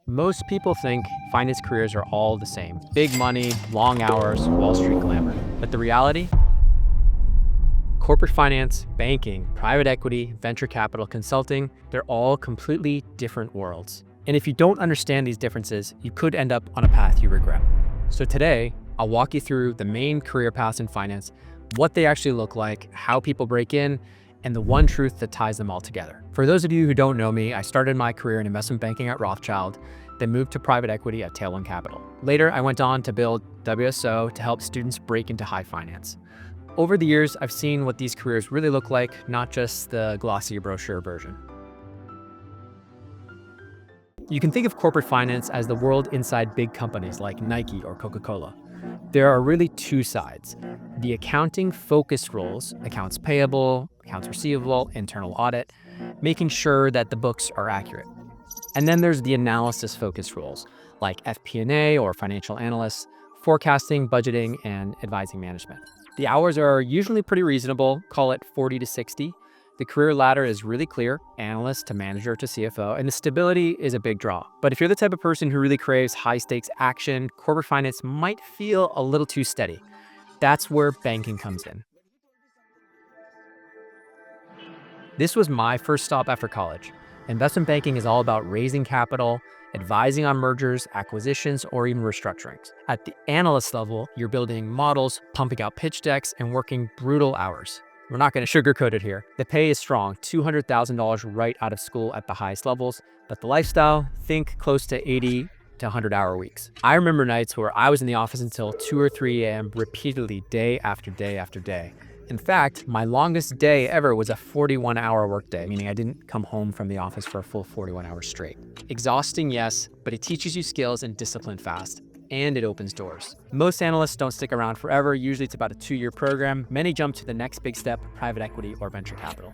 Most people think finance careers are all the same. Big money, long hours, Wall Street glamour. But the reality? Corporate finance, banking, private equity, venture capital, consulting, they're all completely different worlds. And if you don't understand these differences, you could end up on a path you regret. So today, I'll walk you through the main career paths in finance, what they actually look like, how people break in, and the one truth that ties them all together. For those of you who don't know me, I started my career in investment banking at Rothschild, then moved to private equity at Tailwind Capital. Later, I went on to build WSO to help students break into high finance. Over the years, I've seen what these careers really look like, not just the glossy brochure version. You can think of corporate finance as the world inside big companies like Nike or Coca-Cola. There are really two sides. The accounting-focused roles, accounts payable, accounts receivable, internal audit, making sure that the books are accurate. And then there's the analysis-focused roles, like FP&A or financial analysts, forecasting, budgeting, and advising management. The hours are usually pretty reasonable, call it 40 to 60. The career ladder is really clear, analyst to manager to CFO, and the stability is a big draw. But if you're the type of person who really craves high-stakes action, corporate finance might feel a little too steady. That's where banking comes in. This was my first stop after college. Investment banking is all about raising capital, advising on mergers, acquisitions, or even restructurings. At the analyst level, you're building models, pumping out pitch decks, and working brutal hours. We're not going to sugarcoat it here. The pay is strong, $200,000 right out of school at the highest levels, but the lifestyle, think close to 80 to 100-hour weeks. I remember nights where I was in the office until 2 or 3 a.m. repeatedly, day after day after day. In fact, my longest day ever was a 41-hour workday, meaning I didn't come home from the office for a full 41 hours straight. Exhausting, yes, but it teaches you skills and discipline fast, and it opens doors. Most analysts don't stick around forever. Usually it's about a 2-year program. Many jump to the next big step, private equity or venture capital.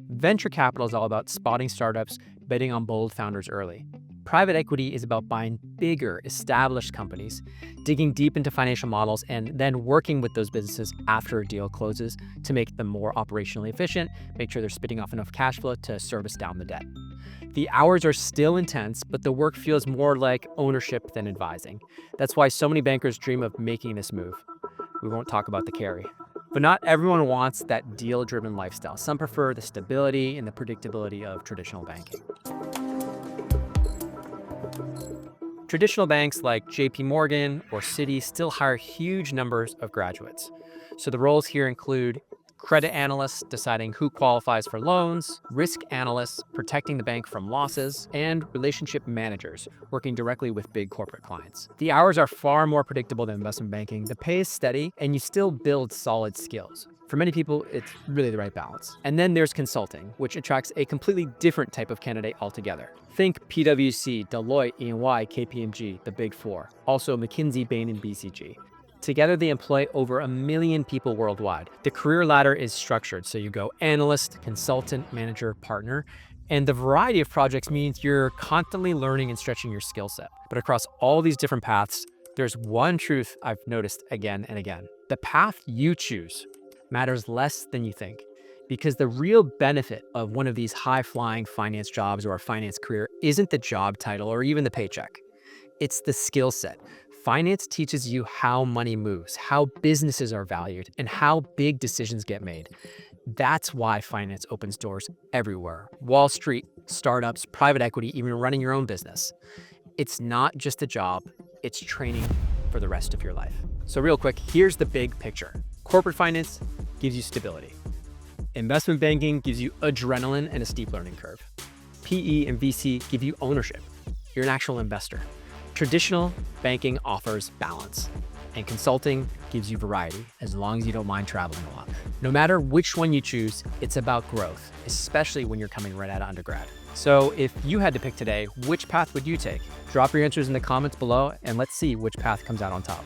Venture capital is all about spotting startups, betting on bold founders early. Private equity is about buying bigger, established companies, digging deep into financial models, and then working with those businesses after a deal closes to make them more operationally efficient, make sure they're spitting off enough cash flow to service down the debt. The hours are still intense, but the work feels more like ownership than advising. That's why so many bankers dream of making this move. We won't talk about the carry. But not everyone wants that deal-driven lifestyle. Some prefer the stability and the predictability of traditional banking. Traditional banks like JP Morgan or Citi still hire huge numbers of graduates. So the roles here include credit analysts deciding who qualifies for loans, risk analysts protecting the bank from losses, and relationship managers working directly with big corporate clients. The hours are far more predictable than investment banking. The pay is steady, and you still build solid skills. For many people, it's really the right balance. And then there's consulting, which attracts a completely different type of candidate altogether. Think PwC, Deloitte, EY, KPMG, the Big Four. Also McKinsey, Bain, and BCG. Together, they employ over 1 million people worldwide. The career ladder is structured, so you go analyst, consultant, manager, partner, and the variety of projects means you're constantly learning and stretching your skill set. But across all these different paths, there's one truth I've noticed again and again. The path you choose matters less than you think, because the real benefit of one of these high-flying finance jobs or a finance career isn't the job title or even the paycheck. It's the skill set. Finance teaches you how money moves, how businesses are valued, and how big decisions get made. That's why finance opens doors everywhere. Wall Street, startups, private equity, even running your own business. It's not just a job, it's training for the rest of your life. So real quick, here's the big picture. Corporate finance gives you stability. Investment banking gives you adrenaline and a steep learning curve. PE and VC give you ownership. You're an actual investor. Traditional banking offers balance, and consulting gives you variety as long as you don't mind traveling a lot. No matter which one you choose, it's about growth, especially when you're coming right out of undergrad. So if you had to pick today, which path would you take? Drop your answers in the comments below and let's see which path comes out on top.